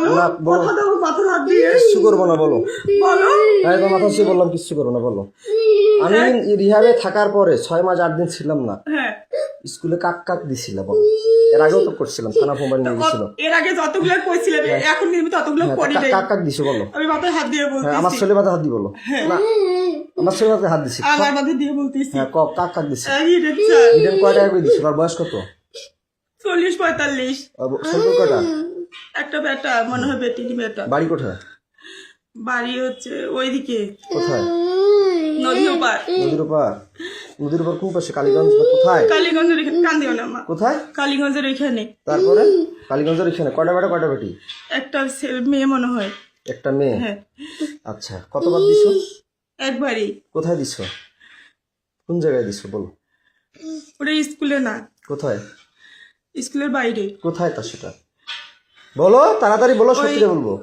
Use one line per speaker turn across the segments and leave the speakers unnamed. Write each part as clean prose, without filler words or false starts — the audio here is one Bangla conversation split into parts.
বলো
না, বলো।
কথা দাও মাথার হাত দিয়ে
কিচ্ছু করবো না, বলো।
বলো
হ্যাঁ, তোমার মাথা ছুঁয়ে বললাম কিচ্ছু করবো না, বলো। আমি রিহাবে থাকার পরে 6 মাস 8 দিন ছিলাম না,
হ্যাঁ
স্কুলে কাক কাক দিছিল, বলো। এর আগেও তো করছিলাম, থানা মোবাইল নিয়ে গেছিল।
এর আগে যতগুলো কইছিলাম এখন কিন্তু ততগুলো
হ্যাঁ,
করি নাই
কাক কাক দিছো, বলো।
আমি মাথায় হাত দিয়ে
হ্যাঁ, আমার
বলতেছি
ছেলে মাথা হাত দি, বলো। না, আমার ছেলে মাথায় হাত দিছি।
আমার মাথায় দিয়ে বলতেছি
হ্যাঁ, কাক কাক দিছি।
হিরেন
ইডেন কয় টাকা করে দিছিল? আর বয়স কত?
40-45
সম্পর্ক কয়টা?
একটা বেটা মনে হয় বেটিনি বেটা
বাড়ি কোথায়?
বাড়ি হচ্ছে ওইদিকে
কোথায়?
নদীর ওপার
নদীর ওপার। নদীর ওপার কোন পাশে? কালীগঞ্জ না কোথায়?
কালীগঞ্জের এখানে কান্দিও না মা
কোথায়?
কালীগঞ্জের এখানে
তারপরে কালীগঞ্জের এখানে কয়টা বেটা কয়টা বেটি?
একটা মেয়ে মনে হয়
একটা মেয়ে।
হ্যাঁ
আচ্ছা, কতবার দিছো?
একবারই
কোথায় দিছো? কোন জায়গায় দিছো, বলো।
ওটা স্কুলে না
কোথায়?
স্কুলের বাইরে
কোথায় তা সেটা বলো, তাড়াতাড়ি বলো, সত্যি বলবো।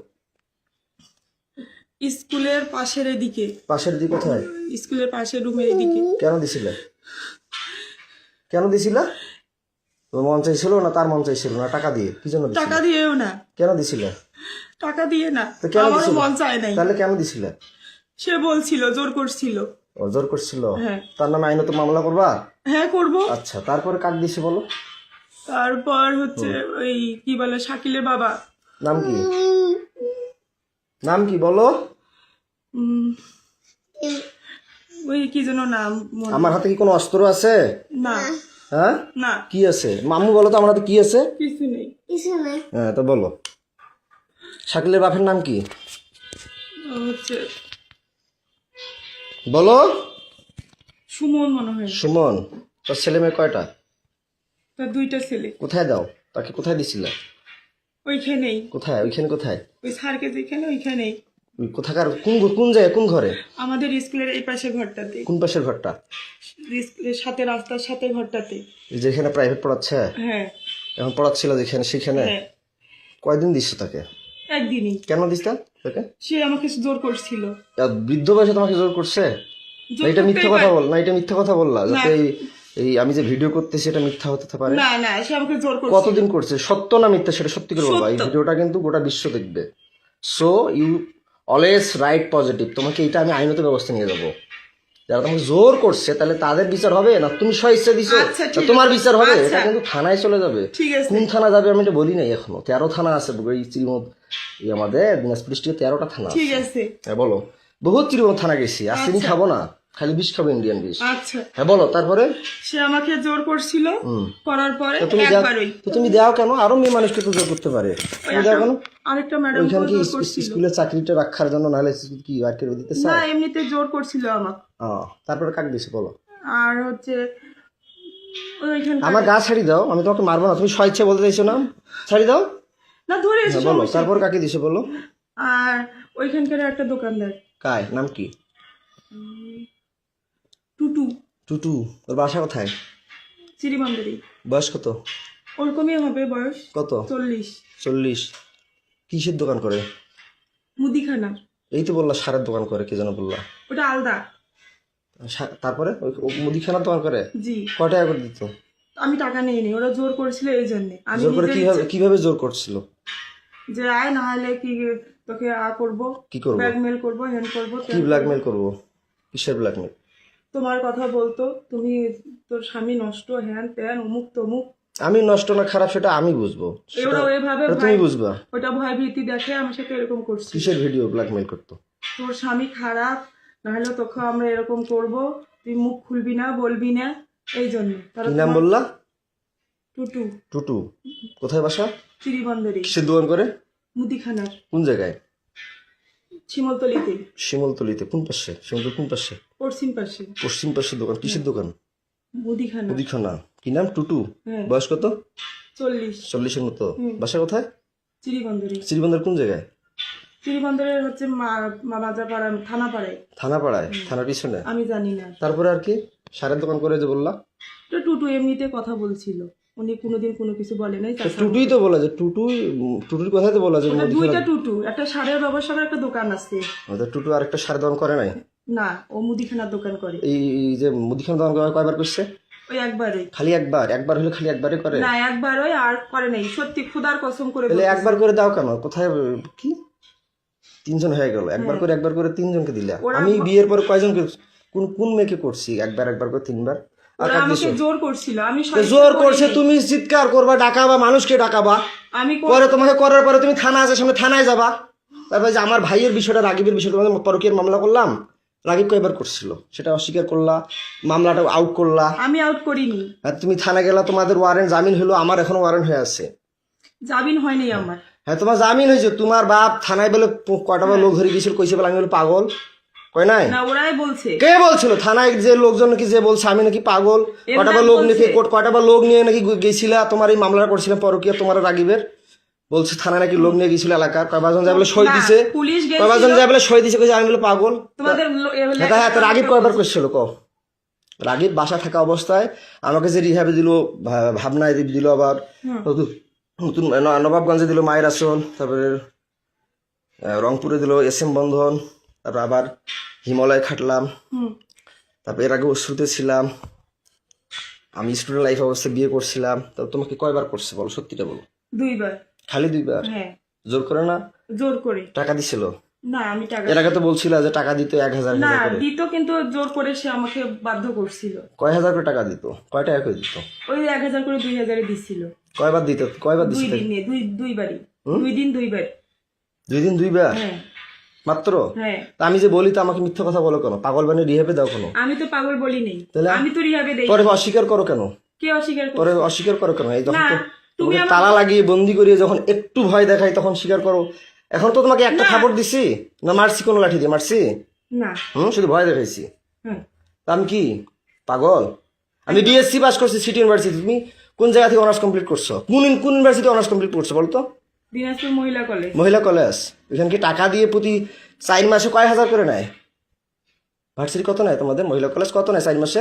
স্কুলের পাশের এদিকে
পাশের দিকে কোথায়?
স্কুলের পাশের রুমের এদিকে
কেন দিছিলে? কেন দিছিলা? তোর মন চাইছিল না তার মন চাইছিল না? টাকা দিয়ে কি জন্য দিছিলে?
টাকা দিয়েও না
কেন দিছিলে?
টাকা দিয়ে না
তো কেন
আমারও
দিছিলে?
মন চায় নাই
তাহলে কেন দিছিলে?
সে বলছিল জোর করছিল
ও জোর করছিল?
হ্যাঁ
তার নামে আইনত মামলা করবা?
হ্যাঁ করবো
আচ্ছা, তারপরে কাক দিছে, বলো।
তারপর হচ্ছে ওই কি বলে শাকিলের বাবা
নাম কি? নাম কি, বলো।
উম, ওই কি যেন নাম মনে-
আমার হাতে কি কোনো অস্ত্র আছে?
না
হ্যাঁ,
না
কি আছে? মামু বলো তো, আমার হাতে কি আছে?
কিছু নেই
হ্যাঁ, তো বলো। শাকিলের বাপের নাম কি,
হচ্ছে
বলো।
সুমন মনে হয়
সুমন। তোর ছেলে মেয়ে কয়টা?
তার 2টা ছেলে
কোথায় দাও? তাকে কোথায় দিছিলে?
ওইখানেই
কোথায়? ওইখানে কোথায়?
ওই স্যারকে যেখানে ওইখানেই
ওই কোথাকার কোন জায়গায়, কোন ঘরে?
আমাদের স্কুলের এই পাশে ঘরটাতে
কোন পাশের ঘরটা?
স্কুলের সাথে রাস্তার সাথে ঘরটাতে
এই যেখানে প্রাইভেট পড়াচ্ছে?
হ্যাঁ
এখন পড়াচ্ছিল যেখানে, সেখানে?
হ্যাঁ
কয়দিন দিচ্ছ তাকে?
একদিনই
কেন দিচ্ছ তাকে?
সে আমাকে জোর করছিল
আর বৃদ্ধ বয়সে তোমাকে জোর করছে?
জোর
না, এটা মিথ্যা
করতেই
কথা
পারে।
বল না, এটা মিথ্যা কথা বললা যাতে এই আমি যে ভিডিও করতেছি এটা মিথ্যা হতে পারে।
না না সে আমাকে জোর করছিল
কতদিন করছে? সত্য না মিথ্যা সেটা সত্যি করে বলবা। এই
সত্য।
ভিডিওটা কিন্তু গোটা বিশ্ব দেখবে। So you always write positive. তোমাকে এটা আমি আইনত ব্যবস্থা নিয়ে যাবো। যারা তোমাকে জোর করছে তাহলে তাদের বিচার হবে, না তুমি স্বেচ্ছা দিছো
আচ্ছা,
না
ঠিক
তোমার
আছে।
বিচার হবে?
আচ্ছা।
এটা কিন্তু থানায় চলে যাবে।
ঠিক আছে
কোন থানা যাবে আমি এটা বলি নাই এখনো। 13 থানা আছে এই চিরিমত, এই আমাদের দিনাজপুর ডিস্ট্রিক্টে 13টা থানা
ঠিক
আছে।
আছে
হ্যাঁ, বলো। বহুত চিরিমত থানা গেছি, আর চিনি
আচ্ছা।
খাবো না, খালি বিষ খাবো, ইন্ডিয়ান বিষ।
আচ্ছা
হ্যাঁ, বলো। তারপরে
সে আমাকে জোর করছিল করার পরে
তো তুমি দাও,
একবারই
তো তুমি দাও কেন? আরো মেয়ে মানুষকে তো জোর করতে পারে, তুমি দাও কেন?
আরেকটা ম্যাডাম
ওইখানে কি
জোর করছিল
স্কুলের চাকরিটা রাখার জন্য, নাহলে কি আর কেউ দিতে
না
চায়?
এমনিতে জোর করছিল আমাকে
তারপরে কাক দিছে, বলো।
আর হচ্ছে ওইখানে
আমার গা ছাড়ি দাও, আমি তোমাকে মারবো না। তুমি স্বেচ্ছা বলতে চাইছো না, ছাড়ি দাও।
না ধরে এসে
হ্যাঁ, বলো।
সমস্যা
তারপর
কি?
কাকে দিছে, বলো।
আর ওইখানকার একটা দোকানদার
কায় নাম কি?
টুটু
টুটু। তোর বাসা কোথায়?
চিরিমান্দারি
বয়স কত?
ওরকমই হবে বয়স
কত?
40
40। কিসের দোকান করে?
মুদিখানা
এই তো বললা সারের দোকান করে, কে যেন বললা।
ওটা আলাদা
তারপরে ও মুদিখানার দোকান করে?
জি
কয় টাকা করে দিত?
আমি টাকা নেই নি ওরা জোর করেছিল এই জন্য আমি
জোর করে
নিজের
কিভাবে
ইচ্ছে-
কিভাবে জোর করছিল?
যে আয় না হলে কি তোকে করবো
কি করবো?
ব্ল্যাকমেল করবো হ্যান করবো
কি ব্ল্যাকমেল করবো? কিসের ব্ল্যাকমেল?
তোমার কথা বলতো তুমি তোর স্বামী নষ্ট হ্যান ত্যান অমুক তমুক
আমি নষ্ট না খারাপ সেটা আমি বুঝবো,
ওরা ওইভাবে
সেটা তুমি বুঝবা।
ওটা ভয় ভীতি দেখে আমার সাথে এরকম করছি
কিসের ভিডিও ব্ল্যাকমেল করতো?
তোর স্বামী খারাপ নাহলে তোকে আমরা এরকম করব তুই মুখ খুলবি না বলবি না এই জন্য
কি নাম বললা?
টুটু
টুটু। কোথায় বাসা?
চিরিবন্দরে
কিসের দোকান করে?
মুদিখানার
কোন জায়গায়?
শিমলতলিতে
শিমলতলিতে। কোন পাশে? শিমলতলি কোন পাশে?
পশ্চিম পাশে
পশ্চিম পাশে দোকান। কিসের দোকান?
মুদিখানা
মুদিখানা। কি নাম? টুটু।
হ্যাঁ
বয়স কত?
40
40-এর মতো। বাসা কোথায়?
চিরিবন্দরে
শ্রীবন্দর কোন জায়গায়?
চিরিবন্দরের হচ্ছে বাজারপাড়া থানাপাড়ায়
থানাপাড়ায়। থানার পিছনে।
আমি জানি না
তারপরে আর কি? সারের দোকান করে যে বললা।
তো টুটু এমনিতে কথা বলছিল উনি কোনোদিন কোনো কিছু বলে নাই
তো টুটুই তো বলা যে টুটুর কথাই তো বলা যে
ওটা 2টা টুটু একটা সারের ব্যবসার একটা দোকান আছে
টুটু আরেকটা সারের দোকান করে নাই?
না ও মুদিখানার দোকান করে
এই যে মুদিখানা দোকান কয়বার করছে?
ওই একবারই।
খালি একবার? একবার হলে খালি একবারই করে?
না একবার ওই আর করে নাই, সত্যি খুদার কসম করে
তাহলে
বলতেছি।
একবার করে দাও কেন? কোথায় কি 3 জন হয়ে গেল, একবার করে 3 জনকে দিলা। আমি বিয়ের পর কয়জনকে কোন কোন মেয়েকে করছি একবার করে 3 বার? আর
ওরা
কার
আমাকে
দিছো?
জোর করছিল, আমি
তো জোর করছে, তুমি চিৎকার করবা, ডাকাবা, মানুষকে ডাকাবা,
আমি
পরে তোমাকে করার পরে তুমি থানা আছে সামনে, থানায় যাবা। তারপরে যে আমার ভাইয়ের বিষয়টা, রাগিবের বিষয়টা, তোমাদের পরকীয়ার মামলা করলাম, রাগিব কয়বার করছিল সেটা অস্বীকার করলা, মামলাটা আউট করলা।
আমি আউট করিনি।
আর তুমি থানা গেলা, তোমাদের ওয়ারেন্ট জামিন হলো, আমার এখনো ওয়ারেন্ট হয়ে আছে।
জামিন হয়নি আমার।
হ্যাঁ তোমার জামিন হয়েছে, তোমার বাপ থানায় বলে কয়টা লোক ধরে গেছিল, কইছে বলে আমি বলে পাগল, কয় নাই?
না ওরাই বলছে।
কে বলছিল? থানায় যে লোকজন নাকি যে বলছে আমি নাকি পাগল, কয়টা লোক নিয়ে কয়টা লোক নিয়ে নাকি গেছিলা, তোমার এই মামলাটা করছিলাম পরকীয়া, তোমার রাগিবের বলছে থানায় নাকি লোক নিয়ে গেছিল এলাকার, কয়জন যায় বলে সই দিছে,
পুলিশ
কয়জন যায় বলে সই দিছে, কইছে আমি বলে পাগল।
তোমাদের
হ্যাঁ তো রাগিব কয়বার করছিল ক? রাগিব বাসা থাকা অবস্থায় আমাকে যে রিহাবে দিল, ভাবনায় দিল, আবার নতুন নবাবগঞ্জে দিল মায়ের আসল, তারপরে রংপুরে দিল SM বন্ধন, তারপর আবার হিমালয় খাটলাম, তারপর এর আগে অশ্রুতে ছিলাম, আমি স্টুডেন্ট লাইফ অবস্থায় বিয়ে করছিলাম। তো তোমাকে কয়বার করছে বলো, সত্যিটা বলো।
2 বার।
খালি 2 বার?
হ্যাঁ।
জোর করে না?
জোর করে।
টাকা দিছিল?
না আমি টাকা,
এর আগে তো বলছিল যে টাকা দিত 1000
না
করে।
দিত কিন্তু জোর করে সে আমাকে বাধ্য করছিল।
কয় হাজার করে টাকা দিত? কয় টাকা করে দিত?
ওই 1000 করে 2000 দিছিল।
কয়বার দিত? কয়বার
2
দিছিল?
দিনে, দুই বারই। 2 দিন 2 বার।
2 দিন 2 বার
হ্যাঁ
মাত্র?
হ্যাঁ।
তা আমি যে বলি তো আমাকে মিথ্যা কথা বলো কেন? পাগল বানিয়ে রিহেবে দাও কেন?
আমি তো পাগল বলি নাই,
তাহলে
আমি তো রিহাবে দেই।
পরে অস্বীকার করো কেন?
কে অস্বীকার করে?
পরে অস্বীকার করো কেন? এই যখন
না, তুমি
তোমাকে তালা লাগিয়ে বন্দি করিয়ে যখন একটু ভয় দেখাই তখন স্বীকার করো। এখন তো তোমাকে একটা থাপড় দিছি না, মারছি কোনো লাঠি দিয়ে মারছি?
না।
শুধু ভয় দেখাইছি।
হুম।
তা আমি কি পাগল? আমি BSc পাস করছি সিটি ইউনিভার্সিটি। তুমি কোন জায়গা থেকে অনার্স কমপ্লিট করছো? কোন ইউনিভার্সিটি অনার্স কমপ্লিট করছো বলো তো?
দিনাজপুর মহিলা কলেজ।
মহিলা কলেজ। এখানে কি টাকা দিয়ে প্রতি 4 মাসে কয় হাজার করে নেয়? ভার্সিটি কত নেয় তোমাদের? মহিলা কলেজ কত নেয় 4 মাসে?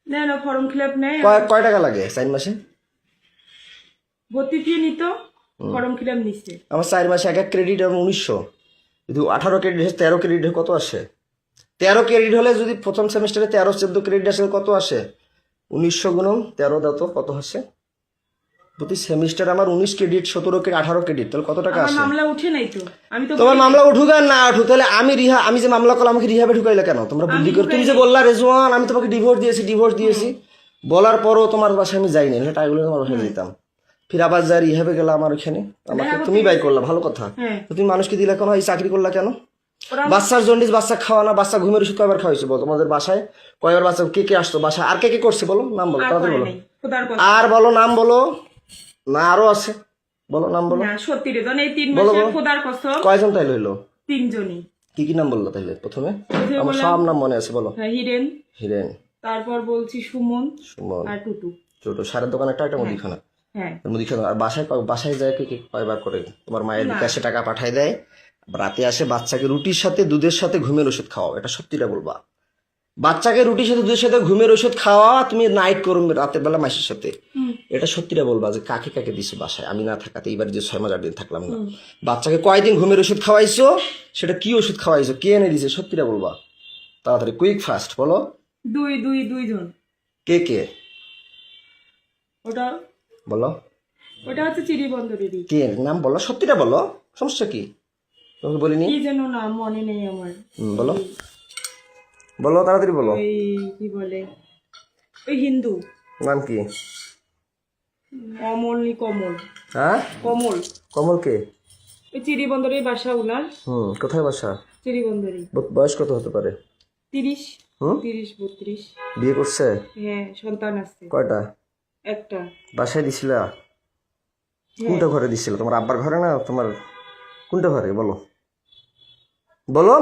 না ফর্ম ফিল নেই।
কয় টাকা লাগে 4 মাসে?
ভর্তি ফি নিত, ফর্ম ফিল নিচ্ছে।
আমার 4 মাসে এক ক্রেডিট এবং 1900, যদি 18 ক্রেডিট 13 ক্রেডিট কত আসে? 13 ক্রেডিট হলে যদি প্রথম সেমিস্টারে 13-14 ক্রেডিট আসে কত আসে? 1900 গুণন 13 দাও তো কত আসে? প্রতি সেমিস্টার আমার 19 ক্রেডিট, 17 ক্রেডিট, 18 ক্রেডিট, তাহলে কত টাকা
আমার
আসে?
মামলা উঠে নাই তো, আমি তো
তোমার মামলা উঠুক আর না উঠুক, তাহলে আমি যে মামলা করলাম আমাকে রিহাবে ঢুকাইলে কেন? তোমরা বুদ্ধি করে তুমি যে বললা রেজওয়ান আমি তোমাকে ডিভোর্স দিয়েছি, বলার পরও তোমার বাসায় আমি যাইনি, না টাকাগুলো তোমার বাসায় যেতাম, ফির আবার যাই রিহাবে গেলাম আমার ওখানে, আমাকে তুমি বাই করলা, ভালো কথা। তো তুমি মানুষকে দিলা কেন? এই চাকরি করলা কেন? বাচ্চার জন্ডিস, বাচ্চা খাওয়া না, বাচ্চা ঘুমের ওষুধ কয়বার খাওয়াইছো বলো? তোমাদের বাসায় কয়বার বাচ্চা, কে আসতো বাসায়? আর কে করছে বলো? নাম বলো তাড়াতাড়ি বলো। আর বলো নাম বলো, না আরো আছে, বলো নাম বলো।
না সত্যি রে, এই 3 মাসে খোদার কসম।
কয়জন তাইলে হইলো?
3 জনই।
কি নাম বললো তাইলে প্রথমে? আমার সব নাম মনে আছে, বলো।
হিরেন,
হিরেন,
তারপর বলছি সুমন আর টুটু।
ছোট সারের দোকান একটা মুদিখানা।
হ্যাঁ
মুদিখানা। আর বাসায় যায় কি কয়বার করে? তোমার মায়ের বিকাশে টাকা পাঠায় দেয়, রাতে আসে বাচ্চাকে রুটির সাথে দুধের সাথে ঘুমের ওষুধ খাওয়াও, এটা সত্যিটা বলবা। বাচ্চাকে রুটির সাথে দুধের সাথে ঘুমের ওষুধ খাওয়া, তুমি নাইট করো রাতের বেলা মাসের সাথে, এটা সত্যিটা বলবা যে কাকে দিছো বাসায় আমি না থাকাতে? এইবার যে 6 মাস 8 দিন থাকলাম না, বাচ্চাকে কয়দিন ঘুমের ওষুধ খাওয়াইছো? সেটা কি ওষুধ খাওয়াইছো? কে এনে দিছে? সত্যিটা বলবা তাড়াতাড়ি, কুইক ফাস্ট বলো।
2 জন।
কে?
ওটা হচ্ছে চিড়িবন্দরেরই।
কে নাম বলো, সত্যিটা বলো, সমস্যা কি? তোমাকে বলিনি
কি যেন নাম মনে নেই আমার।
বলো তাড়াতাড়ি বলো।
ওই কি বলে, ওই হিন্দু
নাম কি?
কমল।
হ্যাঁ কমল কে?
ওই চিড়িবন্দরের বাসা উনার।
কোথায় বাসা?
চিড়িবন্দরে।
বয়স কত হতে পারে?
30 32।
বিয়ে করছে?
হ্যাঁ সন্তান আছে।
কয়টা?
একটা।
বাসায় দিছিলা? কোনটা ঘরে দিছিল? তোমার আব্বার ঘরে না তোমার কোনটা ঘরে বলো?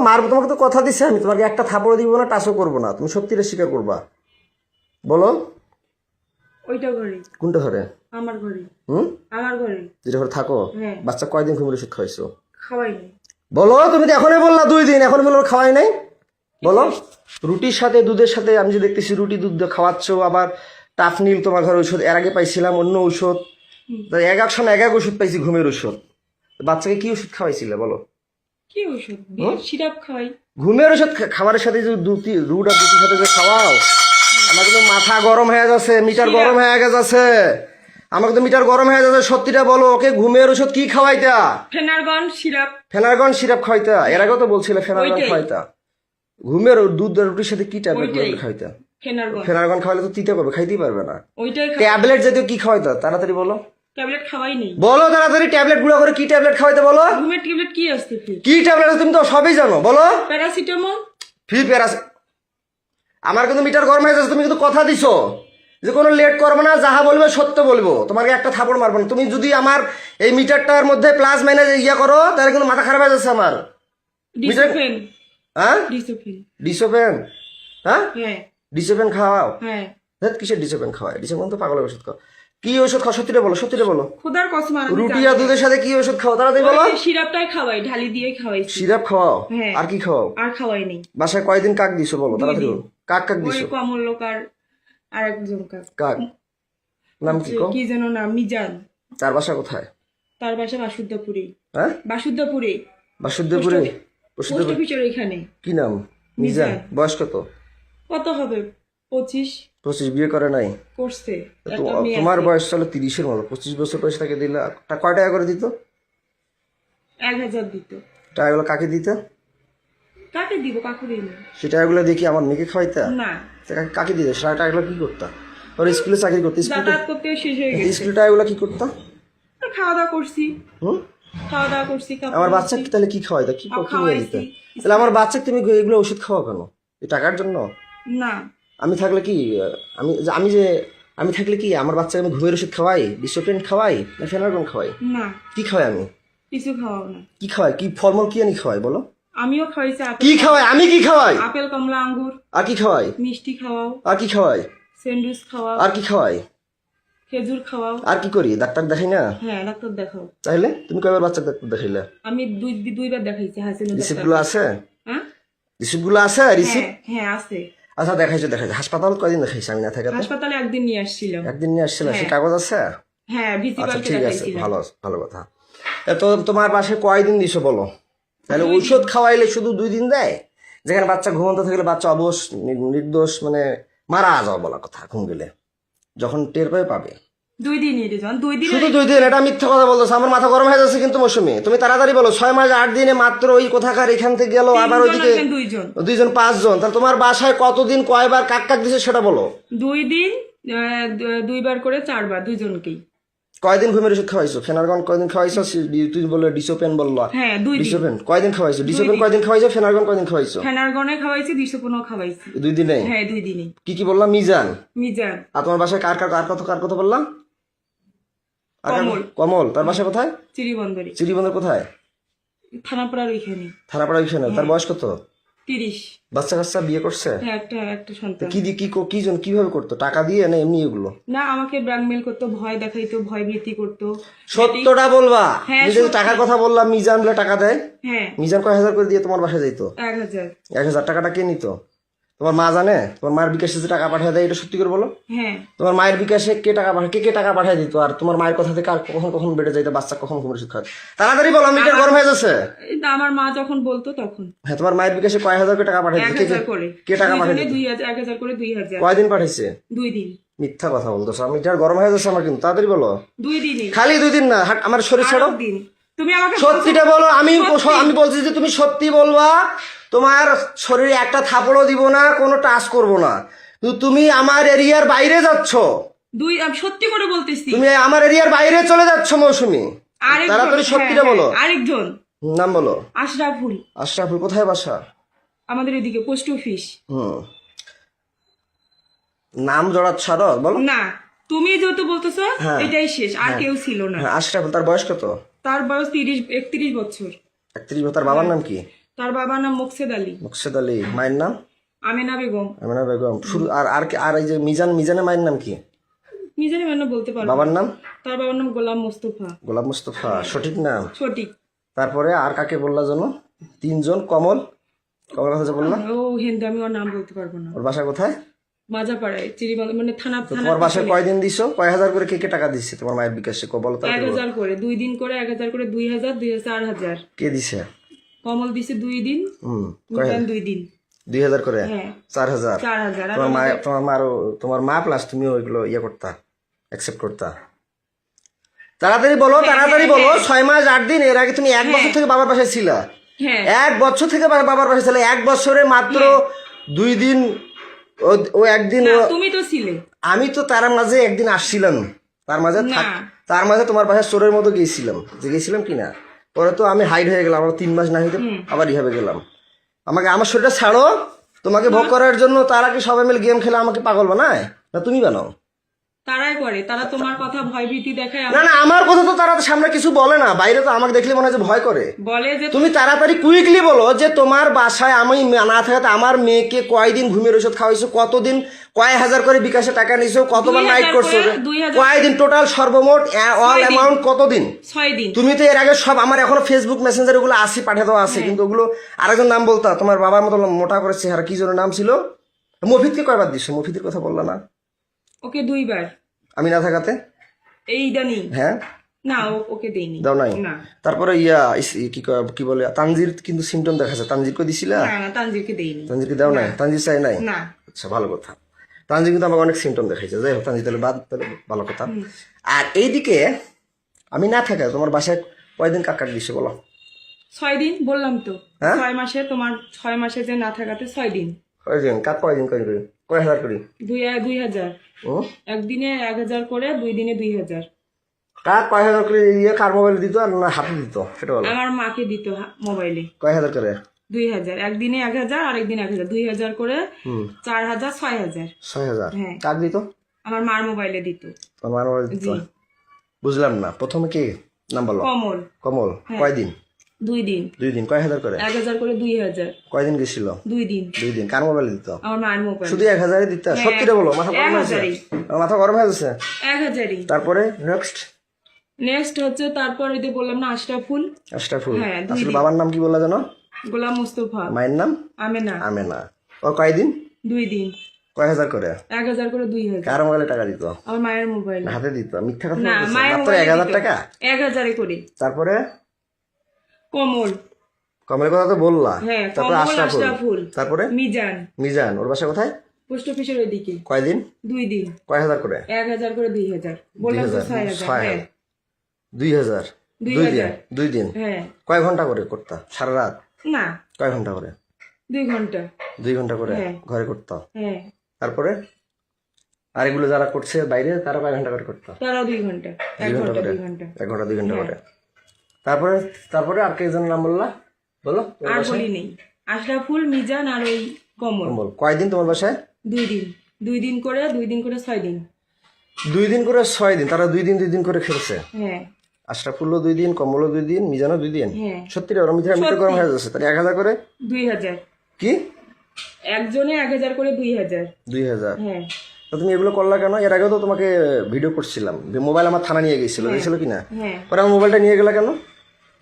মারবো তোমাকে তো কথা দিছে আমি, তোমাকে একটা থাপড় দিব না, টাচও করবো না, তুমি সত্যিটা স্বীকার করবা, বলো।
ওইটা ঘরে।
কোনটা ঘরে?
আমার ঘরে। আমার ঘরে।
যেটা ঘরে থাকো? বাচ্চা কয়দিন ঘুমের ওষুধ খাওয়াইছো?
খাওয়াইনি।
বলো, তুমি তো এখনই বললা 2 দিন, এখন বলো খাওয়াই নাই, বলো। রুটির সাথে দুধের সাথে আমি যে দেখতেছি রুটি দুধ খাওয়াচ্ছ, আবার টাফনিল তোমার ঘরে ওষুধ, এর আগে পাইছিলাম অন্য ওষুধ, এক সময় এক ওষুধ পাইছি ঘুমের ওষুধ। বাচ্চাকে কি ওষুধ খাওয়াইছিলে বলো?
কি ওষুধ? সিরাপ খাওয়াই।
ঘুমের ওষুধ খাবারের সাথে যে রুট আর দুটির সাথে যে খাওয়াও, আমার কিন্তু মাথা গরম হয়ে যাচ্ছে, মিটার গরম হয়ে গেছে। আমাকে তো মিটার গরম হয়ে যাচ্ছে, সত্যিটা বলো। ওকে ঘুমের ওষুধ কি খাওয়াইতা?
Phenergan syrup.
ফেনারগন সিরাপ খাওয়াইতা? এর আগেও তো বলছিলে ফেনারগন
ওইটাই।
খাওয়াইতা। ঘুমের দুধ আর রুটির সাথে কি ট্যাবলেট
ওইটাই।
খাওয়াইতা?
ফেনারগন
ফেনারগন খাওয়াইলে তো তিতে করবে, খাইতেই পারবে না।
ওইটাই
ট্যাবলেট জাতীয় কি খাওয়াইতা? তাড়াতাড়ি বলো,
ট্যাবলেট খাওয়াই নেই।
বলো তাড়াতাড়ি। ট্যাবলেট গুঁড়া করে কি ট্যাবলেট খাওয়াইতে বলো?
ঘুমের ট্যাবলেট কি আসছে ফির?
কি ট্যাবলেট তুমি তো সবই জানো, বলো।
প্যারাসিটামল।
ফ্রি প্যারাস। আমার কিন্তু মিটার গরম হয়ে যাচ্ছে, তুমি কিন্তু কথা দিছো যে কোনো লেট করবে না, যাহা বলবে সত্য বলবো, তোমাকে একটা থাপড় মারবো না। তুমি যদি আমার এই মিটারটার মধ্যে প্লাস মাইনাস ইয়া করো তাহলে কিন্তু মাথা খারাপ হয়ে যাচ্ছে আমার।
ডিসোফেন।
হ্যাঁ
ডিসোফেন।
ডিসোপেন? হ্যাঁ
হ্যাঁ
ডিসোপেন খাওয়াও?
হ্যাঁ।
দেখ কিসের ডিসোপেন খাওয়ায়? ডিসোপেন তো পাগলের ওষুধ খাও। কি ওষুধ খাও সত্যিটা বলো, সত্যিটা বলো।
খোদার কসম আর
রুটি আর দুধের সাথে কি ওষুধ খাও তাড়াতাড়ি বলো।
সিরাপটাই খাওয়াই, ঢালি দিয়ে খাওয়াইছি।
সিরাপ খাওয়াও?
হ্যাঁ।
আর কি খাওয়াও?
আর খাওয়াই নেই।
বাসায় কয়দিন কাক দিছো বলো তাড়াতাড়ি বলো। কাক কাক
ওই
দিছো?
কমলকার আর একজন
কাক নাম কি কো?
কি যেন নাম, মিজান।
তার বাসা কোথায়?
তার বাসা বাসুদ্ধপুরে।
হ্যাঁ
বাসুদ্ধপুরে।
বাসুদেবপুরে?
পোস্ট
বাসুদেবপুর
অফিসের এখানে।
কি নাম? মিজান। বয়স কত?
কত হবে? 25।
25। বিয়ে করে নাই?
করছে।
তো
একটা মেয়ে
তোমার
আছে।
বয়স চলো 30-এর মতো। 25 বছর বয়স তাকে দিলে কয় টাকা করে দিত?
1000 দিত।
টাকাগুলো কাকে দিত?
কাকে দিব? কাকু দিন
সে টাকাগুলো দেখি আমার মেয়েকে খাওয়াইতা?
না।
কাকে দিত? সে টাকাগুলো কি করতা? ওর স্কুলে চাকরি করতে?
যাতায়াত করতে শেষ হয়ে গেছে।
স্কুলে টাকাগুলো কি করতা?
আর খাওয়া দাওয়া করছি।
হুম?
খাওয়া দাওয়া করছি। কাপড়
আমার
ধুচ্ছি।
বাচ্চাকে তাহলে কি খাওয়াইতা? কি
আর
কি নিয়ে দিতে?
খাওয়াইছি।
তাহলে আমার বাচ্চাকে তুমি এগুলো ওষুধ খাওয়া কেন? এই টাকার জন্য?
না।
আমি থাকলে কি আমি আমি যে আমি থাকলে কি আমার বাচ্চাকে আমি ঘুমের ওষুধ খাওয়াই, ডিসোপেন খাওয়াই, না ফেনারগন খাওয়াই?
না
কি খাওয়াই আমি?
কিছু খাওয়াও না।
কি খাওয়াই? কি ফলমূল কি আনি খাওয়াই বলো?
আমিও খাওয়াইছি
কি খাওয়াই? আমি কি খাওয়াই?
আপেল কমলা আঙ্গুর।
আর কি খাওয়াই?
মিষ্টি খাওয়াও।
আর কি খাওয়াই?
স্যান্ডউইচ খাওয়াও।
আর কি খাওয়াই?
খেজুর খাওয়াও।
আর কি করি? ডাক্তার দেখাই না?
হ্যাঁ ডাক্তার দেখাও।
তাইলে তুমি কয়বার বাচ্চা ডাক্তার দেখাইলে?
আমি দুইবার দেখাইছি হাসিনা
রিসিপ্ট
ডাক্তার।
গুলো আছে?
হ্যাঁ
রিসিপ্ট গুলো আছে? রিসিপ্ট?
হ্যাঁ হ্যাঁ আছে।
আচ্ছা দেখাইছো দেখাইছো। হাসপাতাল কয়দিন দেখাইছি আমি না থাকাতে?
হাসপাতালে একদিন নিয়ে আসছিলাম।
একদিন নিয়ে আসছিল, সে
হ্যাঁ।
কাগজ আছে?
হ্যাঁ
আচ্ছা
ভিসিপালকে
ঠিক আছে,
দেখাইছিলাম।
ভালো ভালো কথা। তো তোমার পাশে কয়দিন দিছো বলো? তাহলে ঔষধ খাওয়াইলে শুধু 2 দিন দেয়? যেখানে বাচ্চা ঘুমন্ত থাকলে বাচ্চা অবশ নির্দোষ মানে মারা যাওয়া বলা কথা ঘুম গেলে, যখন টের পাবে পাবে।
2 দিনই রে জন, 2 দিন।
শুধু 2 দিন? এটা মিথ্যা কথা বলতেছে, আমার মাথা গরম হয়ে যাচ্ছে কিন্তু মৌসুমি। তুমি তাড়াতাড়ি বলো। 6 মাস 8 দিনে মাত্র ওই কোথাকার এখান থেকে গেল, আবার ওইদিকে 2 জন 5 জন। তাহলে তোমার বাসায় কতদিন কয়বার কাক কাক দিছে সেটা বলো।
2 দিন 2 বার করে 4 বার দুইজনকেই।
কয়দিন ঘুমের ওষুধ খাওয়াইছো? ফেনারগন কয়দিন খাওয়াইছো? তুই বললে ডিসোপেন বললো।
হ্যাঁ 2 দিন।
ডিসোপেন কয়দিন খাওয়াইছো? ডিসোপেন কয়দিন খাওয়াইছো? ফেনারগন কয়দিন খাওয়াইছো?
ফেনারগনে খাওয়াইছি, ডিসোপনও খাওয়াইছি।
2 দিনে?
হ্যাঁ 2 দিনই।
কি কি বললাম? মিজান।
মিজান।
আর তোমার বাসায় কার কথা বললাম?
কমল।
কমল। তার বাসা কোথায়?
চিরিবন্দরে।
চিরিবন্দর কোথায়?
থানাপাড়ার ওইখানে।
থানাপাড়া ওইখানে। তার বয়স কত?
30।
বাচ্চা কাচ্চা বিয়ে করছে?
হ্যাঁ একটা সন্তান।
কি দিয়ে কি জন কিভাবে করতো? টাকা দিয়ে না এমনি এগুলো?
না আমাকে ব্ল্যাকমেল করতো, ভয় দেখাইতো, ভয় ভীতি করতো।
সত্যটা বলবা।
হ্যাঁ,
তুমি যদি
সত্যি।
টাকার কথা বললাম, মিজান বলে টাকা দেয়।
হ্যাঁ
মিজান কয় হাজার করে দিয়ে তোমার বাসায় যাইতো?
1000।
1000 টাকাটা কে নিত? তোমার মা জানে? তোমার মায়ের বিকাশে যে টাকা পাঠিয়ে দেয়, এটা সত্যি করে বলো।
হ্যাঁ
তোমার মায়ের বিকাশে কে টাকা পাঠায়? কে টাকা পাঠিয়ে দিত? আর তোমার মায়ের কথা থেকে আর কখন কখন বেড়ে যাইতো বাচ্চা, কখন ঘুমের ওষুধ খায়? তাড়াতাড়ি বলো, আমি এটা গরম হয়ে যাচ্ছে।
এই তো আমার মা যখন বলতো তখন
হ্যাঁ, তোমার মায়ের বিকাশে কয় হাজার করে টাকা পাঠিয়ে দিত?
1000 করে।
কে টাকা পাঠিয়ে দিত?
1000 করে 2000।
কয়দিন পাঠাইছে?
2 দিন।
মিথ্যা কথা বলতেছো। আমি এটা গরম হয়ে যাচ্ছে আমার কিন্তু। তাড়াতাড়ি বলো।
2 দিনই।
খালি 2 দিন না, আমার শরীর ছাড়ো।
8 দিন। তুমি আমাকে
সত্যিটা বলো। আমি বলছি যে তুমি সত্যি বলবা। তোমার শরীরে একটা থাপড়ও দিব না, কোনো টাচ করব না। তুমি আমার এরিয়ার বাইরে যাচ্ছ।
আমি সত্যি করে বলতেছি।
তুমি আমার এরিয়ার বাইরে চলে যাচ্ছ মৌসুমি।
আরেকজন,
তাড়াতাড়ি সত্যিটা
হ্যাঁ,
বলো।
আরেকজন
নাম বলো।
আশরাফুল।
আশরাফুল কোথায় বাসা?
আমাদের এদিকে পোস্ট অফিস।
নাম জড়াত ছাড়ো বলো।
না তুমি যেহেতু বলতেছো
হ্যাঁ।
এটাই শেষ, আর কেউ ছিল না।
হ্যাঁ, আশরাফুল। তার বয়স কত?
তার বয়স 31 বছর।
31 বছর। তার বাবার নাম কি?
তার বাবার নাম মোকসেদ আলী।
মুকসেদ আলী। মায়ের নাম?
আমেনা বেগম।
আমিনা বেগম। শুরু আর এই যে মিজানের মায়ের নাম কি?
নিজের মানে বলতে পারবো।
বাবার নাম?
তার বাবার নাম গোলাম মোস্তফা।
গোলাম মুস্তফা সঠিক নাম?
সঠিক।
তারপরে আর কাকে বললা জানো? 3 জন। কমল কথা যে বললাম।
ও হিন্দু, আমি ওর নাম বলতে পারবো না।
ওর বাসা কোথায়?
মাজাপাড়ায়, চিরিবাংলা মানে থানা।
তোমার বাসায় কয়দিন দিছো? কয় হাজার করে কে টাকা দিচ্ছে তোমার মায়ের বিকাশে? বলো তো।
1000 করে 2 দিন করে 1000 করে 2000 4000।
কে দিছে?
কমল দিছে 2 দিন,
হুম।
মিজান 2 দিন।
2000 করে
হ্যাঁ
4000
4,000 আর
তোমার মা প্লাস তুমি ওইগুলো ইয়ে করতা অ্যাকসেপ্ট করতা তাড়াতাড়ি বলো তাড়াতাড়ি বলো 6 মাস 8 দিন এর আগে তুমি 1 বছর থেকে বাবার পাশে ছিলা
হ্যাঁ
1 বছর থেকে বাবার পাশে ছিলে 1 বছরে মাত্র 2 দিন ও একদিন
না, তুমি তো ছিলে
আমি তো তার মাঝে একদিন আসছিলাম তার মাঝে তার মাঝে তোমার বাসায় চোরের মতো গেছিলাম কিনা পরে তো আমি হাইড হয়ে গেলাম আমার 3 মাস না হইতে আবার রিহাবে গেলাম আমাকে আমার শরীরটা ছাড়ো তোমাকে ভোগ করার জন্য তারা কি সবাই মিলে গেম খেলে আমাকে পাগল বানায় না তুমি বানাও
তারাই করে তারা তোমার কথা ভয় ভীতি দেখায়
না না আমার কথা তো তারা তো সামনে কিছু বলে না বাইরে তো আমাকে দেখলে মনে হয় যে ভয় করে
বলে যে
তুমি তাড়াতাড়ি কুইকলি বলো যে তোমার বাসায় আমি না থাকাতে আমার মেয়েকে কয়দিন ঘুমের ওষুধ খাওয়াইছো কতদিন কয় হাজার করে বিকাশে টাকা নিছো কতবার
2000
নাইট করছো
করে, 2000
কয়দিন টোটাল সর্বমোট অল অ্যামাউন্ট কতদিন
6 দিন
তুমি তো এর আগে সব আমার এখনো ফেসবুক মেসেঞ্জার ওগুলো আসি পাঠিয়ে দেওয়া আছে কিন্তু ওগুলো আরেকজন নাম বলতা তোমার বাবার মতো মোটা করে চেহারা কি যেন নাম ছিল মফিদকে কয়বার দিছো মফিদের কথা বললা না
ওকে 2 বার
আমি না থাকাতে
এই দানি
হ্যাঁ
না ওকে দেইনি
দাও নাই
না
তারপরে কি বলে তানজির কিন্তু সিমটম দেখাচ্ছে তানজিরকে দিছিলা
না তানজিরকে দেইনি
তানজিরকে দাও নাই তানজির চাই নাই
না
আচ্ছা ভালো কথা তানজির কিন্তু আমাকে অনেক সিমটম দেখাইছে যাই হোক তানজির তাহলে ভালো কথা আর এইদিকে আমি না থাকা তোমার বাসায় কয়দিন কাকার দিছে বলো
6 দিন বললাম তো
হ্যাঁ?
6 মাসে তোমার 6 মাসে যে না থাকাতে 6 দিন
কয়দিন কাক কয়দিন করি কয় হাজার করি
2000
ও
একদিনে 1000 করে 2 দিনে 2000
কাক কয় হাজার করে ইয়ে কার মোবাইল দিত আর না হাতে দিত সেটা বলো
আমার মাকে দিত মোবাইলে
কয় হাজার করে
2000 একদিনে 1000 আর একদিন 1000 2000 করে 4000 6000
6000
হ্যাঁ।
কাক দিত
আমার মার মোবাইলে দিত
তোমার মোবাইল দিত
জি
বুঝলাম না প্রথমে কি নাম বলো
কমল
কমল কয়দিন
2 দিন
2 দিন কয় হাজার করে
1000 করে 2000
কয়দিন গেছিল
2 দিন
2 দিন কার মোবাইল দিত
আমার মার মোবাইল
শুধু 1000 দিত সত্যি বলো মাথা গরম হয়েছে
1000
আমার মাথা গরম হয়ে যাচ্ছে
1000ই
তারপরে নেক্সট
নেক্সট হচ্ছে তারপর ওই যে বললাম না আশরাফুল
আশরাফুল
হ্যাঁ, 2
আসলে
দিন।
বাবার নাম কি বললা জানো
গোলাম মুস্তফা
মায়ের নাম
আমেনা
আমেনা ওর কয়দিন
2 দিন
কয় হাজার করে
1000 করে 2000
কার মোবাইলে টাকা দিত
আমার মায়ের মোবাইল
হাতে দিত মিথ্যা কথা
না
বলতেছে।
মায়ের
মাত্র
মোবাইল
1000 টাকা
1000 করে
তারপরে
কমল
কমলের কথা তো বললা
হ্যাঁ
তারপরে
কমল
আশরাফুল
আশরাফুল
তারপরে
মিজান
মিজান ওর বাসা কোথায়
পোস্ট অফিসের ওইদিকে
কয়দিন
2 দিন
কয় হাজার করে
1000 করে 2000 বললাম তো 6000 হ্যাঁ
2000
2000
2 দিন
হ্যাঁ
কয় ঘন্টা করে করতা সারা রাত
না
কয় ঘন্টা করে
2 ঘন্টা
2 ঘন্টা করে
হ্যাঁ।
ঘরে করতা
হ্যাঁ
তারপরে আর এগুলো যারা করছে বাইরে তারা কয় ঘন্টা করে করতা
তারাও 2 ঘন্টা 1
2 ঘন্টা
ঘন্টা
করে
2 ঘন্টা
1 ঘন্টা 2 ঘন্টা করে তারপরে তারপরে আর কে নাম বললা বলো
আর বলি নেই আশরাফুল মিজান আর ওই কমল
বল কয়দিন তোমার বাসায়
2 দিন 2 দিন করে 6 দিন
2 দিন করে 6 দিন তারা 2 দিন করে খেলছে
হ্যাঁ
আশরাফুল্লো 2 দিন কমলও 2 দিন মিজানও 2 দিন
হ্যাঁ
সত্যি রে ওরা মিথ্যা গরম হয়ে যাচ্ছে তাহলে 1000 করে
2000
কি
একজনে 1000 করে 2000
2000
হ্যাঁ
তো তুমি এগুলো করলা কেন এর আগেও তো তোমাকে ভিডিও করছিলাম মোবাইল আমার থানা নিয়ে গেছিল গেছিল কিনা
হ্যাঁ
পরে আমার মোবাইলটা নিয়ে গেলা কেন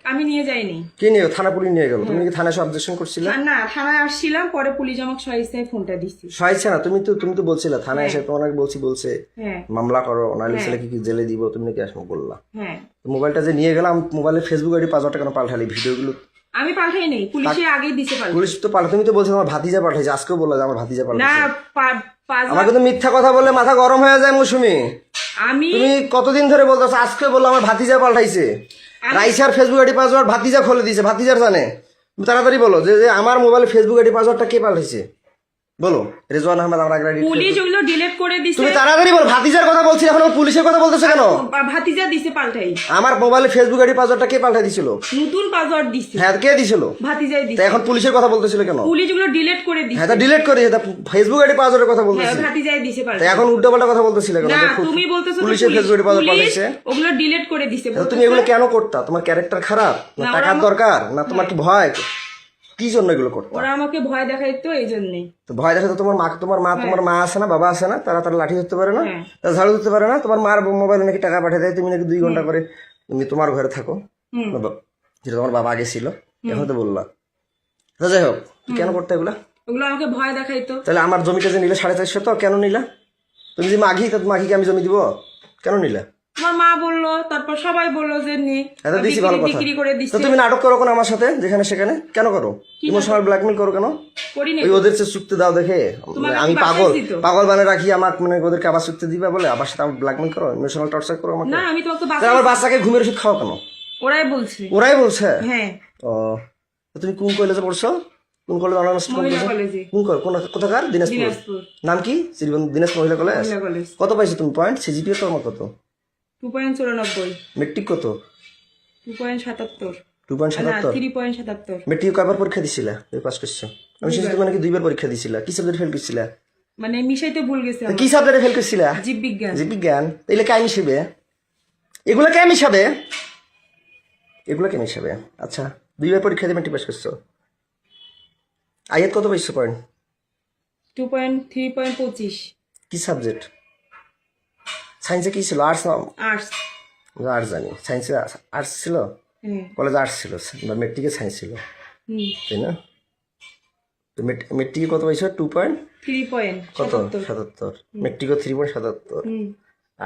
আমি নিয়ে যাইনি
কি নিয়ে থানা পুলিশ নিয়ে গেল তুমি কি থানায় অবজেকশন করছিলে
আর না থানায় আসছিলাম পরে পুলিশ আমাকে সহিস্তায় ফোনটা দিচ্ছে
সহায়ছে না তুমি তো বলছিলে থানায় এসে তোমার বলছে
হ্যাঁ
মামলা করো নাহলে ছেলে কি জেলে দিব তুমি নাকি আসবো বললা
হ্যাঁ
তো মোবাইলটা যে নিয়ে গেলাম মোবাইলে ফেসবুক আইডি 5000 টাকা পাল্টালি ভিডিওগুলো
আমি পাঠাই নেই পুলিশে আগেই দিছে পাল্টা
পুলিশ তো পাল্টা তুমি তো বলছো আমার ভাতিজা পাঠাইছে আজকেও বললা যে আমার ভাতিজা
না
পাল্টাইছে
পাঁচ
আমাকে তো মিথ্যা কথা বললে মাথা গরম হয়ে যায় মৌসুমি
আমি
তুমি কতদিন ধরে বলতেছো আজকে বললো আমার ভাতিজা পাল্টাইছে রাইসার ফেসবুক আইডি পাসওয়ার্ড ভাতিজা খুলে দিয়েছে ভাতিজার জানে তুমি তাড়াতাড়ি বলো যে আমার মোবাইলে ফেসবুক আইডি পাসওয়ার্ডটা কে পাল্টাইছে বলো রেজওয়ান আহমেদ আমার আগে
পুলিশ ওগুলো ডিলিট করে দিছে
তুমি তাড়াতাড়ি বলো ভাতিজার কথা বলছি এখন পুলিশের কথা বলতেছো কেন
ভাতিজা দিছে পাল্টাই
আমার মোবাইলে ফেসবুক আইডি পাসওয়ার্ডটা কে পাল্টাই দিছিল
নতুন পাসওয়ার্ড দিছে
হ্যাঁ কে দিছিল
ভাতিজাই
তা
দিছে
এখন পুলিশের কথা বলতেছিল কেন
পুলিশ ওগুলো ডিলিট করে দিছে
হ্যাঁ তা ডিলিট করে দিয়েছে ফেসবুক আইডি পাসওয়ার্ডের কথা
হ্যাঁ
বলতেছি
ভাতিজাই দিছে
তা
পাল্টা
এখন উল্টোপাল্টা কথা বলতেছিলে কেন
না
যে
তুমি বলতেছো তো
পুলিশের ফেসবুক আইডি পাসওয়ার্ড
পুলিশ
পাল্টাইছে
ওগুলো ডিলিট করে দিছে
তা তুমি এগুলো কেন করতা তোমার ক্যারেক্টার খারাপ না
না,
টাকার দরকার না তোমার কি ভয় কি জন্য এগুলো করতা
ওরা আমাকে ভয় দেখাইতো এই জন্যই
তো ভয় দেখে তো তোমার মা আছে না বাবা আছে না তারা লাঠি ধরতে পারে না
হ্যাঁ।
তারা ঝাড়ু ধরতে পারে না তোমার মার মোবাইলে নাকি টাকা পাঠিয়ে দেয় তুমি নাকি 2 ঘন্টা করে তুমি তোমার ঘরে থাকো
হুম
যেটা তোমার বাবা আগে ছিল এখন তো বললা তো যাই হোক তুমি কেন করতে এগুলা
ওগুলো আমাকে ভয় দেখাইতো
তাহলে আমার জমিটা যে নিলে 450 তো কেন নিলা তুমি যে মাঘি তা মাঘিকে আমি জমি দিব কেন নিলা
তোমার মা বললো, তারপর সবাই বললো যে নে
এটা দিছি ভালো কথা।
বিক্রি করে
তো
দিচ্ছে।
তুমি নাটক করো কেন আমার সাথে যেখানে সেখানে কেন করো? ইমোশনাল ব্ল্যাকমেল করো কেন?
করি না
ওই ওদের যে চুক্তি দাও দেখে
তোমাকে
আমি
কি বাসায়
পাগল
দিত?
পাগল বানিয়ে রাখি আমাকে, মানে ওদেরকে আবার চুক্তি দিবে বলে আবার সাথে আমার ব্ল্যাকমেল করো, ইমোশনাল টর্চার করো আমাকে।
না আমি তোমাকে
তাহলে আমার বাচ্চাকে ঘুমের ওষুধ খাওয়া কেন?
ওরাই বলছে।
ওরাই বলছে?
হ্যাঁ
ও তো তুমি কোন কলেজে পড়ছো? কোন কলেজ অনার্স
মহিলা কলেজে।
কোথাকার? দিনাজপুর।
দিনাজপুর
নাম কি? দিনাজপুর মহিলা কলেজ।
মহিলা কলেজ।
কত পাইছো তুমি পয়েন্ট? সিজিপিএ তোমার কত?
2.94
মেট্রিক কত?
2.77
2.77।
3.77
মেট্রিক কয়বার পরীক্ষা দিছিলা? তুমি পাস করছো? আমি শুনছি তুমি নাকি 2বার পরীক্ষা দিছিলা। কি সাবজেক্ট ফেল করছিলা?
মানে মিশাইতে ভুল গেছে
তো
আমার।
কি সাবজেক্টে ফেল করছিলা?
জীববিজ্ঞান।
জীববিজ্ঞান। এগুলো কে মিশাবে? এগুলো কে মিশাবে? এগুলো কে মিশাবে? আচ্ছা 2বার পরীক্ষা দিয়ে মেট্রিক পাস করছো। আয়াত কত পাইছো পয়েন্ট?
3.25
কি সাবজেক্ট? সায়েন্সে কি ছিল? আর্টস না?
আর্টস।
আর্টস জানি। সায়েন্সে আর্টস ছিল?
হ্যাঁ
কলেজে আর্টস ছিল বা মেট্রিকে সায়েন্স ছিল,
হুম
তাই না? তো মেট্রিকে কত পাইছো? 2 পয়েন্ট কত?
3.77
77। মেট্রিকও 3.77।
হুম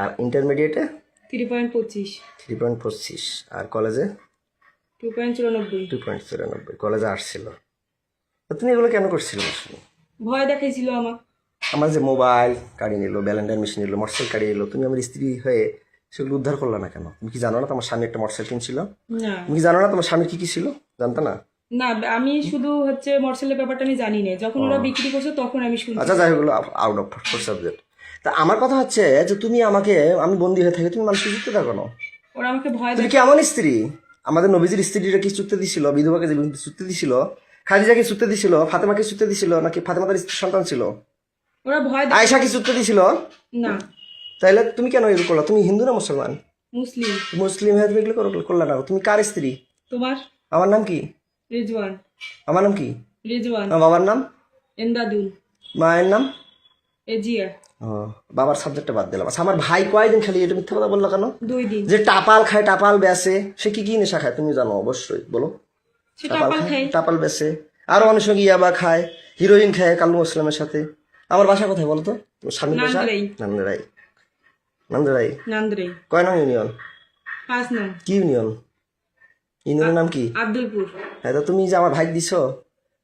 আর ইন্টারমিডিয়েটে
3.25
3.25। আর কলেজে
2.94
2.94। কলেজে আর্টস ছিল। তো তুমি এগুলো কেন করছিলে?
ভয় দেখাইছিল আমার।
আমার যে মোবাইল কাড়িয়ে নিল, ব্যালেন্ডার মেশিন নিল, মোটরসাইকেল কাড়িয়ে নিল, তুমি আমার স্ত্রী হয়ে সেগুলো উদ্ধার করলা না কেন? তুমি কি জানো না তোমার স্বামী একটা মোটরসাইকেল কিনছিল?
না
তুমি কি জানো না তোমার স্বামীর কি কি ছিল? জানতো না?
না আমি শুধু হচ্ছে মোটরসাইকেলের ব্যাপারটা আমি জানি না, যখন ওরা বিক্রি করছে তখন আমি শুনছি।
আচ্ছা যাই হোক, আউট অফ সাবজেক্ট। তা আমার কথা হচ্ছে যে তুমি আমাকে, আমি বন্দী হয়ে থাকি, তুমি মানুষকে চুক্তি দাও কেন?
ওরা আমাকে ভয়
তুমি কি এমন স্ত্রী? আমাদের নবীজির স্ত্রীরা কি চুক্তি দিছিল? বিধবাকে যে চুক্তি দিছিল, খাদিজাকে চুক্তি দিছিল, ফাতেমাকে চুক্তি দিছিল, নাকি ফাতেমাদের সন্তান ছিল?
ওরা ভয়
আয়েশা কি চুক্তি দিছিল?
না
তাইলে তুমি কেন এগুলো করলা? তুমি হিন্দু না মুসলমান?
মুসলিম।
মুসলিম হয়ে তুমি এগুলো করলা না। তুমি কার স্ত্রী?
তোমার?
আমার নাম কি?
রেজওয়ান।
আমার নাম কি?
রেজওয়ান।
আমার বাবার নাম?
এন্দাদুল।
মায়ের নাম?
এজিয়া।
ও বাবার সাবজেক্টটা বাদ দিলাম। আচ্ছা আমার ভাই কয়দিন খালি এটা মিথ্যা কথা বললো কেন?
2 দিন।
যে টাপাল খায়, টাপাল বেচে, সে কি কি নেশা খায় তুমি জানো অবশ্যই, বলো।
সে টাপাল খাই।
টাপাল বেচে, আরো অনেক সঙ্গে ইয়াবা খায়, হিরোইন খায় কালু মুসলামের সাথে। আমার বাসা কোথায় বলো তো? স্বামীর বাসা
নান্দারাই।
নান্দারাই। নান্দারাই
নান্দ্রাই।
কয় নং ইউনিয়ন?
5 নং।
কি ইউনিয়ন? ইউনিয়নের নাম কি?
আব্দুলপুর।
হ্যাঁ তো তুমি যে আমার ভাই দিছো,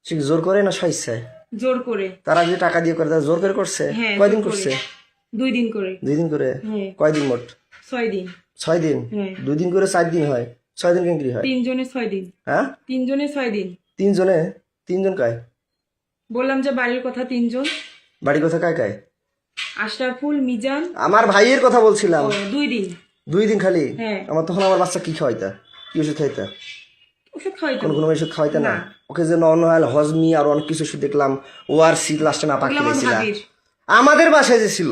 সে কি জোর করে না স্বেচ্ছায়?
জোর করে।
তারা যে টাকা দিয়ে করে, তারা জোর করে করছে?
হ্যাঁ,
কয়দিন
জোর করে।
করছে?
2 দিন করে।
2 দিন করে?
হ্যাঁ।
কয়দিন মোট?
6 দিন।
6 দিন?
হ্যাঁ।
2 দিন করে 4 দিন হয়, 6 দিন কেন কি হয়?
3 জনে 6 দিন।
হ্যাঁ
3 জনে 6 দিন।
3 জনে? 3 জন কায়?
বললাম যে বাড়ির কথা 3 জন।
বাড়ি কথা কায় কায়?
আশরাফুল, মিজান।
আমার ভাইয়ের কথা বলছিলাম।
2 দিন।
2 দিন খালি?
হ্যাঁ।
তখন আমার বাচ্চা কি খাওয়াইতা? কি ওষুধ খাইতা?
ওষুধ খাওয়াইতো।
কোনো ওষুধ খাওয়াইতা না?
না।
ওকে যে নর্মাল হজমি আর অনেক কিছু ওষুধ দেখলাম, ওআরসি লাস্টে না পাখি
ওগুলো আমার
দিয়েছিলা।
ভাবির।
আমাদের বাসায় যে ছিল,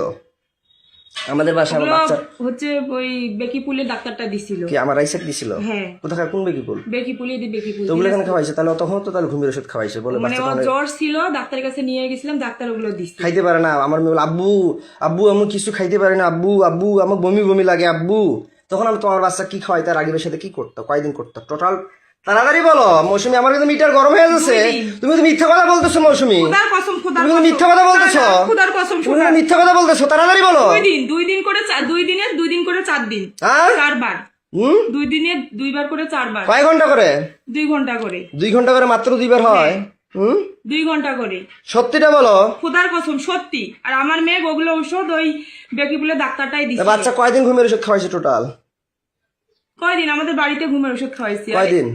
আমাদের বাসায় আমার
ওগুলো
বাচ্চা
হচ্ছে ওই বেকিপুলের ডাক্তারটা দিছিল।
কি আমার রাইসেট দিছিল?
হ্যাঁ।
কোথাকার কোন বেকিপুল?
বেকিপুলে দি বেকিপুল।
তো ওগুলো কেন খাওয়াইছে? তাহলে তখন তো তাহলে ঘুমের ওষুধ খাওয়াইছে বলে
মানে
বাচ্চা
ওর
তখন
জ্বর ছিল, ডাক্তারের কাছে নিয়ে গেছিলাম, ডাক্তার ওগুলো দিচ্ছে।
খাইতে পারে না। আমার মেয়ে বলে, আব্বু আব্বু আমি কিছু খাইতে পারি না, আব্বু আব্বু আমার বমি বমি লাগে আব্বু। তখন আমি তোমার বাচ্চা কি খাওয়াইতে, রাগিবের সাথে কি করতো, কয়দিন করতো টোটাল? তাড়াতাড়ি বলো মৌসুমী, আমার কিন্তু মিটার গরম হয়ে যাচ্ছে।
2 দিন।
তুমি তো মিথ্যা কথা বলতেছো মৌসুমী,
খোদার কসম, খোদার
তুমি
কসম।
মিথ্যা কথা বলতেছো।
খোদার কসম,
তুমি কিন্তু মিথ্যা কথা বলতেছো, তাড়াতাড়ি বলো।
2 দিন, 2 দিন করে 2 দিনে 2 দিন করে 4 দিন।
হ্যাঁ
4 বার। 2 দিনে 2 বার করে 4 বার।
কয় ঘন্টা করে?
2 ঘন্টা করে।
2 ঘন্টা করে মাত্র 2 বার হয়?
2 ঘন্টা করে।
সত্যিটা বলো।
খোদার কসম সত্যি। আর আমার মেয়ে ওগুলো ঔষধ ওই বেকিপুলের ডাক্তারটাই
তা
দিচ্ছে।
বাচ্চা কয়দিন ঘুমের ওষুধ খাওয়াইছে টোটাল?
কয়দিন আমাদের বাড়িতে ঘুমের ওষুধ খাওয়াইছি। আর
কয়দিন?